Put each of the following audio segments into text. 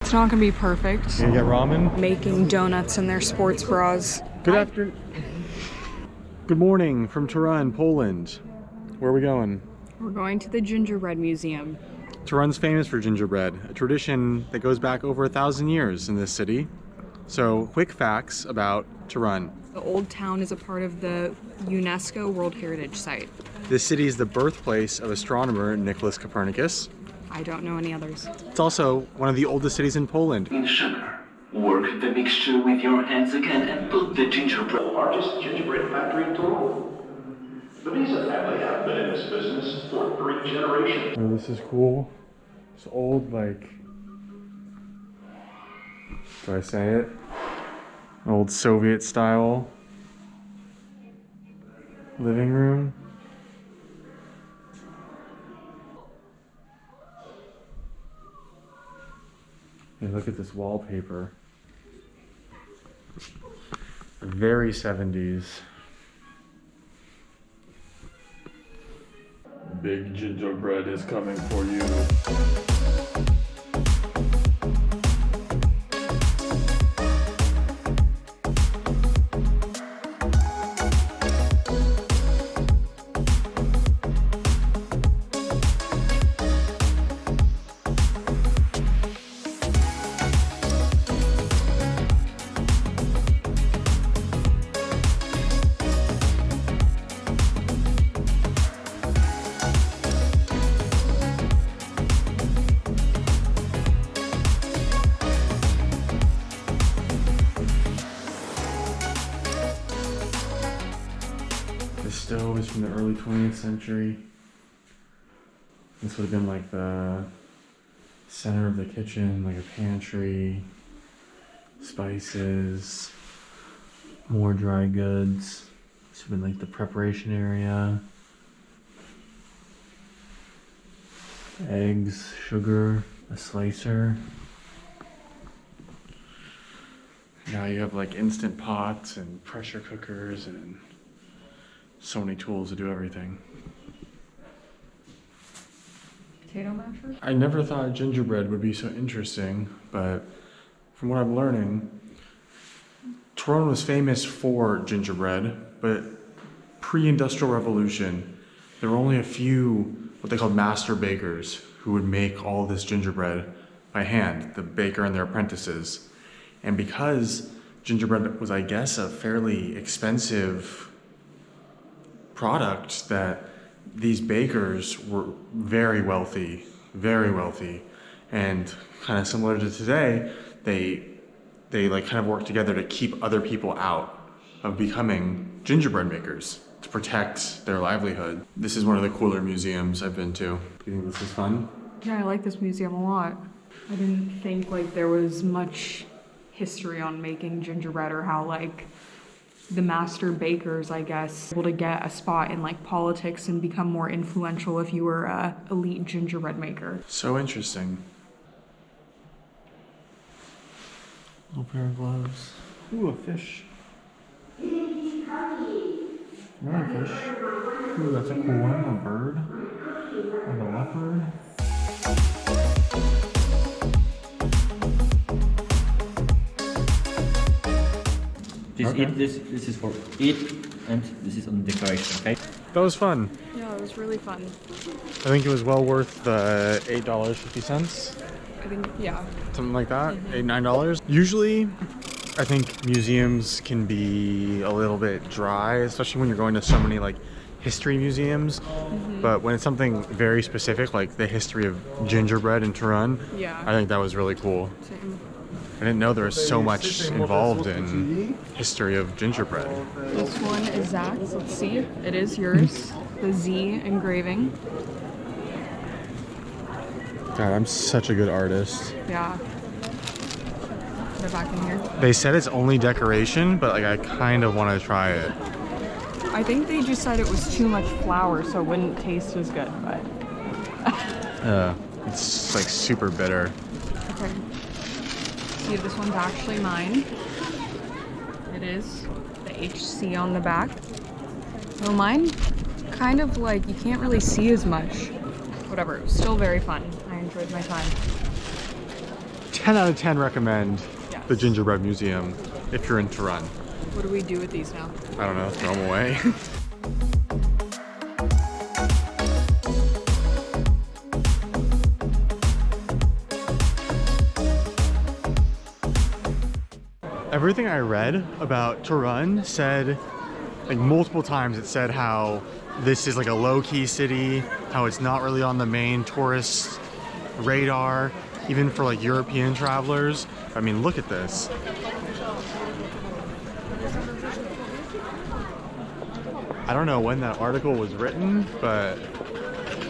It's not gonna be perfect. You gonna get ramen? Making donuts in their sports bras. Good afternoon. Good morning from Torun, Poland. Where are we going? We're going to the Gingerbread Museum. Torun's famous for gingerbread, a tradition that goes back over 1,000 years in this city. So, quick facts about Torun. The Old Town is a part of the UNESCO World Heritage Site. This city is the birthplace of astronomer Nicholas Copernicus. I don't know any others. It's also one of the oldest cities in Poland. In sugar. Work the mixture with your hands again and put the gingerbread. The largest gingerbread factory in Toruń. The Visa family have been in this business for 3 generations. Oh, this is cool. It's old, like, do I say it? Old Soviet style living room. Hey, look at this wallpaper. Very 70s. Big gingerbread is coming for you. The stove is from the early 20th century. This would have been like the center of the kitchen, like a pantry, spices, more dry goods. This would have been like the preparation area. Eggs, sugar, a slicer. Now you have like instant pots and pressure cookers and so many tools to do everything. Potato masher? I never thought gingerbread would be so interesting, but from what I'm learning, Torun was famous for gingerbread, but pre-industrial revolution, there were only a few what they called master bakers who would make all this gingerbread by hand, the baker and their apprentices. And because gingerbread was, I guess, a fairly expensive product, that these bakers were very wealthy, and kind of similar to today, they like kind of work together to keep other people out of becoming gingerbread makers to protect their livelihood. This is one of the cooler museums I've been to. Do you think this is fun? Yeah, I like this museum a lot. I didn't think like there was much history on making gingerbread, or how like the master bakers, I guess, able to get a spot in like politics and become more influential if you were a elite gingerbread maker. So interesting. Little pair of gloves. Ooh, a fish. Another fish. Ooh, that's a cool one. A bird. And a leopard. This is for eat, and this is on decoration, okay? That was fun. Yeah, it was really fun. I think it was well worth the $8.50. I think, yeah. Something like that. $8, $9. Usually, I think museums can be a little bit dry, especially when you're going to so many like history museums. But when it's something very specific, like the history of gingerbread in Torun, Yeah. I think that was really cool. Same. I didn't know there was so much involved in history of gingerbread. This one is Zach's. Let's see. It is yours. The Z engraving. God, I'm such a good artist. Yeah. Put it back in here. They said it's only decoration, but like I kind of want to try it. I think they just said it was too much flour, so it wouldn't taste as good, but... It's like super bitter. Okay. See, this one's actually mine. It is. The HC on the back. Well, mine kind of like, you can't really see as much. Whatever, it was still very fun. I enjoyed my time. 10 out of 10 recommend Yes. the Gingerbread Museum if you're in Toruń. What do we do with these now? I don't know, throw them away. Everything I read about Toruń said, like multiple times it said how this is like a low-key city, how it's not really on the main tourist radar, even for like European travelers. I mean, look at this. I don't know when that article was written, but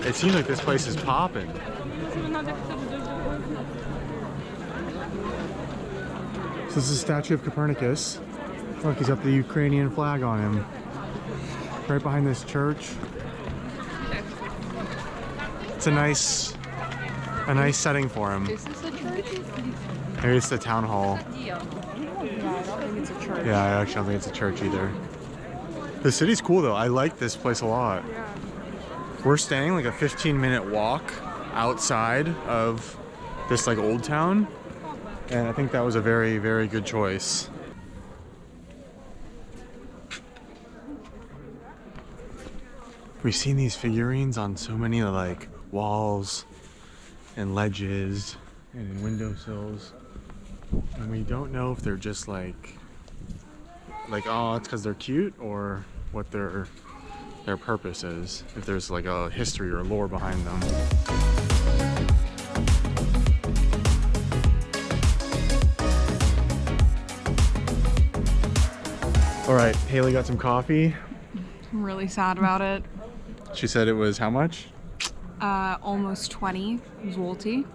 it seems like this place is popping. So this is a statue of Copernicus. Look, he's got the Ukrainian flag on him. Right behind this church. It's a nice setting for him. Is this a church? Maybe it's the town hall. Yeah, I don't think it's a church. Yeah, I actually don't think it's a church either. The city's cool though. I like this place a lot. Yeah. We're staying like a 15-minute walk outside of this like old town. And I think that was a very, very good choice. We've seen these figurines on so many like walls and ledges and in windowsills. And we don't know if they're just like oh, it's because they're cute, or what their purpose is, if there's like a history or lore behind them. All right, Haley got some coffee. I'm really sad about it. She said it was how much? Almost 20. It was Wolty.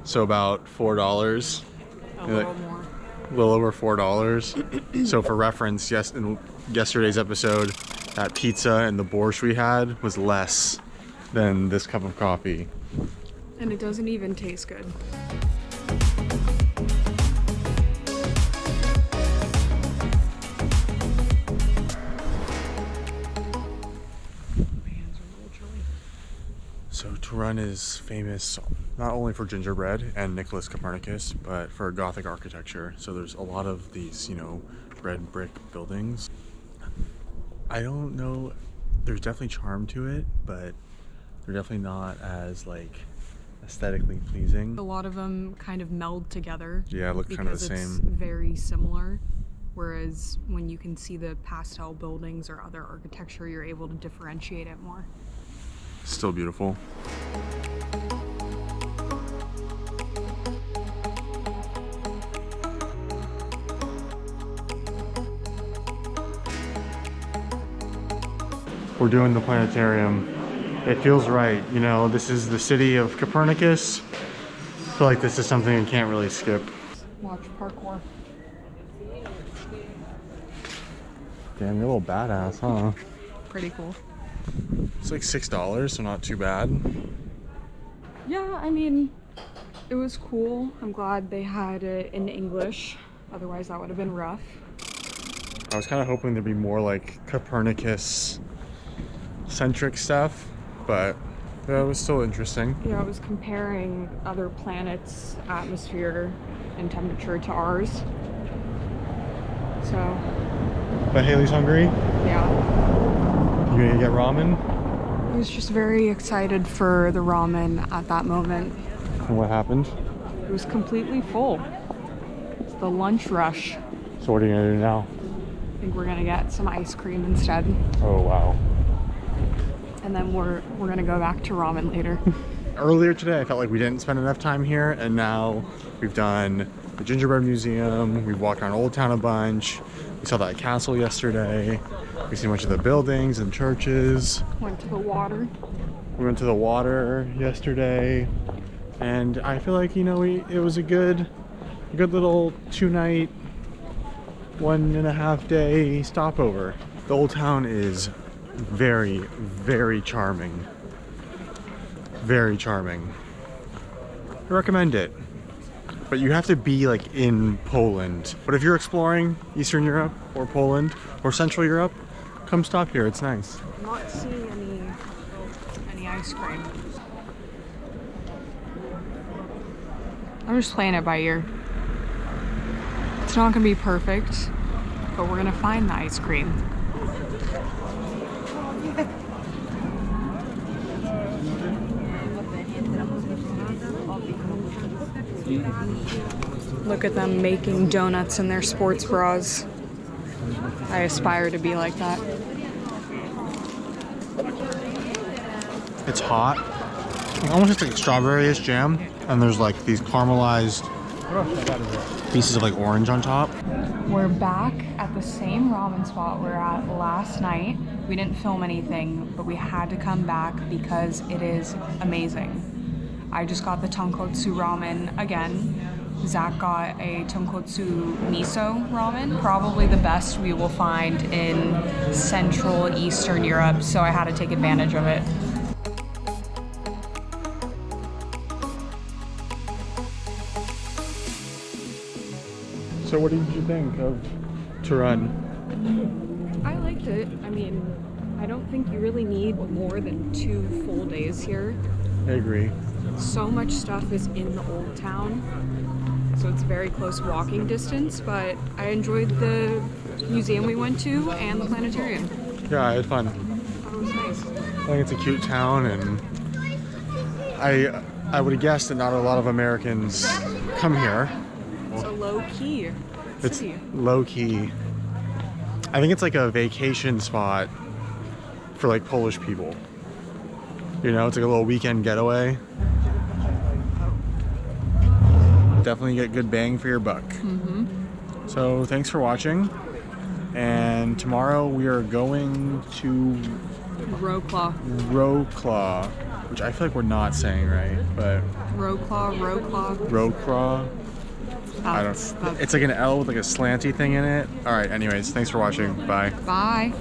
So about $4. A little more. A little over $4. So for reference, yes, in yesterday's episode, that pizza and the borscht we had was less than this cup of coffee. And it doesn't even taste good. So Toruń is famous not only for gingerbread and Nicholas Copernicus, but for Gothic architecture. So there's a lot of these, you know, red brick buildings. I don't know, there's definitely charm to it, but they're definitely not as like aesthetically pleasing. A lot of them kind of meld together. Yeah, look kind of the because it's same. very similar. Whereas when you can see the pastel buildings or other architecture, you're able to differentiate it more. Still beautiful. We're doing the planetarium. It feels right, you know, this is the city of Copernicus. I feel like this is something you can't really skip. Watch parkour. Damn, you're a little badass, huh? Pretty cool. It's like $6, so not too bad. Yeah, I mean, it was cool. I'm glad they had it in English. Otherwise, that would have been rough. I was kind of hoping there'd be more like Copernicus centric stuff, but it was still interesting. Yeah, I was comparing other planets' atmosphere and temperature to ours. So, But Haley's hungry. yeah. You gonna get ramen? I was just very excited for the ramen at that moment. And what happened? It was completely full. It's the lunch rush. So what are you gonna do now? I think we're gonna get some ice cream instead. Oh wow. And then we're gonna go back to ramen later. Earlier today I felt like we didn't spend enough time here, and now we've done the Gingerbread Museum, we've walked around Old Town a bunch, we saw that castle yesterday, we've seen a bunch of the buildings and churches. Went to the water. We went to the water yesterday, and I feel like, you know, it was a good little 2-night, 1.5 day stopover. The old town is very, very charming. Very charming. I recommend it. But you have to be like in Poland. But if you're exploring Eastern Europe or Poland or Central Europe, come stop here, it's nice. I'm not seeing any ice cream. I'm just playing it by ear. It's not gonna be perfect, but we're gonna find the ice cream. Look at them making donuts in their sports bras. I aspire to be like that. It's hot. It almost tastes like strawberry-ish jam. And there's like these caramelized pieces of like orange on top. We're back at the same ramen spot we were at last night. We didn't film anything, but we had to come back because it is amazing. I just got the tonkotsu ramen again. Zach got a tonkotsu miso ramen, probably the best we will find in Central Eastern Europe, so I had to take advantage of it. So what did you think of Toruń? I liked it. I mean, I don't think you really need more than 2 full days here. I agree. So much stuff is in the old town, so it's very close walking distance, but I enjoyed the museum we went to and the planetarium. Yeah, I had fun. I thought it was nice. I think it's a cute town, and I would have guessed that not a lot of Americans come here. It's a low-key It's city. low key. I think it's like a vacation spot for like Polish people. You know, it's like a little weekend getaway. Definitely get good bang for your buck. So thanks for watching. And tomorrow we are going to Wrocław. Wrocław, which I feel like we're not saying right, but Wrocław. Wrocław. I That's- don't. It's like an L with like a slanty thing in it. All right. Anyways, thanks for watching. Bye. Bye.